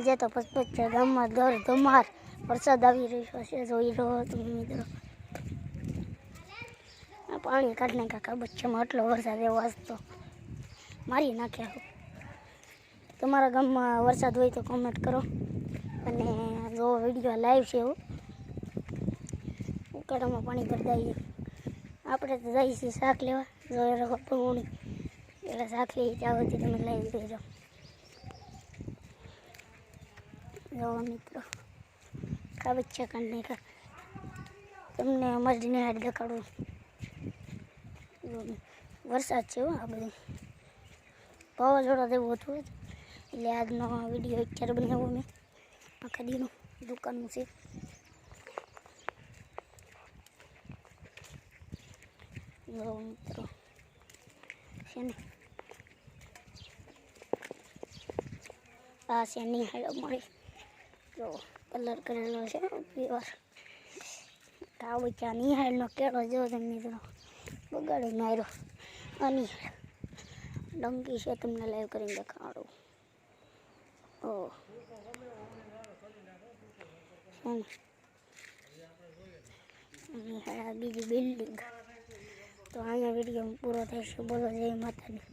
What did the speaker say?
આજે તો પચપચ ગામમાં દર ધમાર વરસાદ આવી રહ્યો છે. જોઈ રહ્યો તમે મિત્રો, પાણી કાઢને કાકા બચ્ચામાં આટલો વરસાદ એવો વાસતો મારી નાખ્યા. તમારા ગામમાં વરસાદ હોય તો કોમેન્ટ કરો. અને જો વિડીયો લાઈવ છે એવું ઉકાળામાં પાણી ભરતા આવીએ. આપણે તો જઈએ છીએ શાક લેવા. જોઈ રહ્યો પૂણી એટલે શાક લઈ ત્યાં સુધી તમે લઈ દેજો. જો મિત્રો કા બચ્ચા કાઢને કા તમને અમારી નિહાળ દેખાડું. વરસાદ છે આ બધી વાવાઝોડા જેવું હતું એટલે આજનો વિડીયો અત્યારે બનાવ્યો મેં. આખા દીનું દુકાનનું છે. જો મિત્રો છે ને આ છે નિહાળ અમારી. જો કલર કરેલો છે પીવાર. આ બચ્ચા નિહાળનો કેળો જો તમે મિત્રો બગાડી માર્યો. આ નિહાળ ડંકી છે, તમને લાઈવ કરીને દેખાડું. ઓહ બીજી બિલ્ડિંગ. તો અહીંયા વિડીયો પૂરો થાય છે. બોલો જય માતાની.